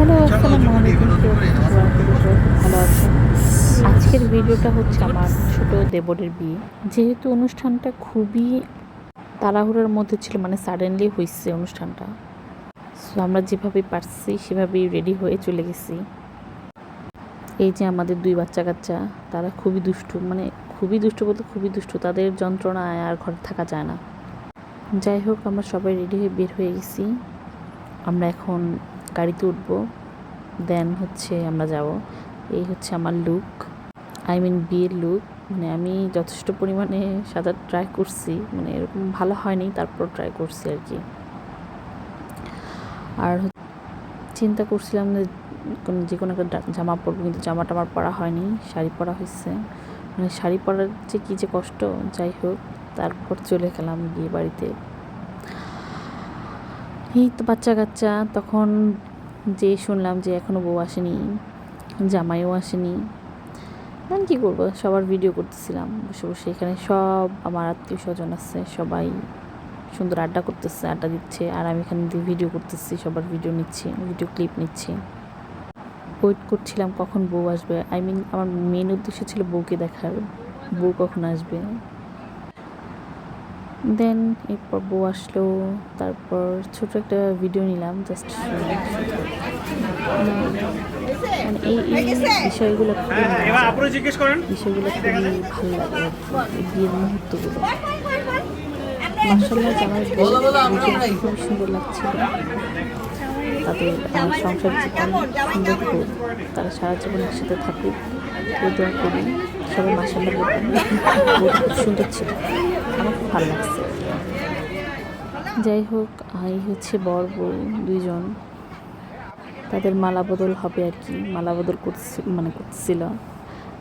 Hello, আসসালামু আলাইকুম। ভালো আছেন? আজকের ভিডিওটা হচ্ছে আমার ছোট দেবরের বিয়ে। যেহেতু অনুষ্ঠানটা খুবই তাড়াহুড়োর মধ্যে ছিল, মানে সাডেনলি হয়েছে অনুষ্ঠানটা, সো আমরা যেভাবে পারছি সেভাবেই রেডি হয়ে চলে গেছি। এই যে আমাদের দুই বাচ্চা কাচ্চা, তারা খুবই দুষ্টু, মানে খুবই দুষ্টু বলতে খুবই দুষ্টু, তাদের যন্ত্রণায় আর ঘরে থাকা যায় না। যাই হোক, আমরা সবাই রেডি হয়ে বের হয়ে গেছি। আমরা এখন গাড়িতে উঠবো, দেন হচ্ছে আমরা যাব। এই হচ্ছে আমার লুক, আই মিন বিয়ের লুক। মানে আমি যথেষ্ট পরিমাণে সাজা ট্রাই করছি, মানে এরকম ভালো হয়নি, তারপর ট্রাই করছি আর কি। আর চিন্তা করছিলাম যে কোনো একটা জামা পরবো, কিন্তু জামাটা আমার পরা হয়নি, শাড়ি পরা হয়েছে। মানে শাড়ি পরার যে কী যে কষ্ট, যাই হোক তারপর চলে গেলাম বিয়ে বাড়িতে। এই তো বাচ্চা কাচ্চা, তখন যে শুনলাম যে এখনও বউ আসেনি, জামাইও আসেনি। আমি কী করবো, সবার ভিডিও করতেছিলাম বসে বসে। এখানে সব আমার আত্মীয় স্বজন আছে, সবাই সুন্দর আড্ডা করতেছে, আড্ডা দিচ্ছে, আর আমি এখানে দিয়ে ভিডিও করতেছি, সবার ভিডিও নিচ্ছি, ভিডিও ক্লিপ নিচ্ছি। ওয়েট করছিলাম কখন বউ আসবে, আই মিন আমার মেন উদ্দেশ্য ছিল বউকে দেখার, বউ কখন আসবে। দেন এরপর বউ আসলো, তারপর ছোট একটা ভিডিও নিলাম জাস্ট। মানে এই বিষয়গুলো বিষয়গুলো খুবই ভালো লাগে আর কি, এই বিয়ের মুহূর্তগুলো। মার্শাল্লাহ জামাই খুব সুন্দর লাগছিল। তাদের সংসার জীবন সুন্দর হোক, তারা সারা জীবন একসাথে থাকুক, এই দোয়া করি। সবাই মার্শাল্লাহ বলবেন, খুব সুন্দর ছিল, আমার খুব ভালো লাগছে। যাই হোক, এই হচ্ছে বর বউ দুইজন, তাদের মালা বদল হবে আর কি, মালা বদল করতেছিল।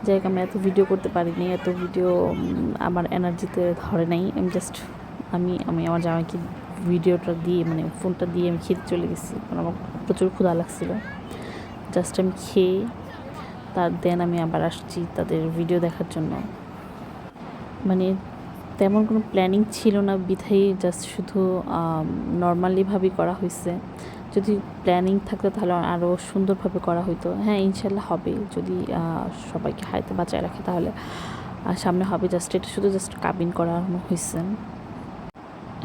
যাই হোক, আমি এত ভিডিও করতে পারিনি, এত ভিডিও আমার এনার্জিতে ধরে নাই। আমি আমার জামাইকে ভিডিওটা দিয়ে, মানে ফোনটা দিয়ে আমি খেতে চলে গেছি, কারণ আমার প্রচুর ক্ষুধা লাগছিল। জাস্ট আমি খেয়ে দেন আমি আবার আসছি তাদের ভিডিও দেখার জন্য। মানে তেমন কোনো প্ল্যানিং ছিল না, বিধায়ী জাস্ট শুধু নর্মালিভাবেই করা হয়েছে। যদি প্ল্যানিং থাকতো তাহলে আরও সুন্দরভাবে করা হতো। হ্যাঁ, ইনশাল্লাহ হবে, যদি সবাইকে হায়াতে বাঁচায় রাখে তাহলে সামনে হবে। এটা শুধু কাবিন করানো হয়েছে।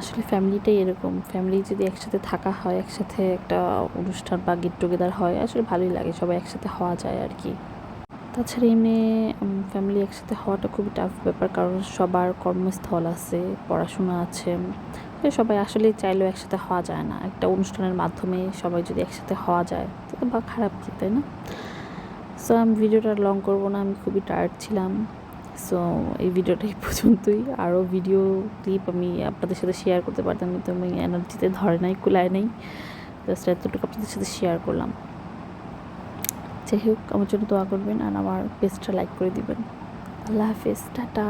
আসলে ফ্যামিলিটাই এরকম, ফ্যামিলি যদি একসাথে থাকা হয়, একসাথে একটা অনুষ্ঠান বা গেট টুগেদার হয়, আসলে ভালোই লাগে, সবাই একসাথে হওয়া যায় আর কি। তাছাড়া এমনি ফ্যামিলি একসাথে হওয়াটা খুবই টাফ ব্যাপার, কারণ সবার কর্মস্থল আছে, পড়াশোনা আছে, সবাই আসলে চাইলেও একসাথে হওয়া যায় না। একটা অনুষ্ঠানের মাধ্যমে সবাই যদি একসাথে হওয়া যায় তাহলে বা খারাপ কি, তাই না? সো আমি ভিডিওটা লং করবো না, আমি খুবই টায়ার্ড ছিলাম। সো এই ভিডিওটা এই পর্যন্তই। আরও ভিডিও ক্লিপ আমি আপনাদের সাথে শেয়ার করতে পারতাম, কিন্তু আমি এনার্জিতে ধরে নাই, কুলায় নাই, জাস্ট এতটুকু আপনাদের সাথে শেয়ার করলাম। যাই হোক, আমার জন্য দোয়া করবেন আর আমার পেজটা লাইক করে দিবেন। আল্লাহ হাফেজ, টাটা।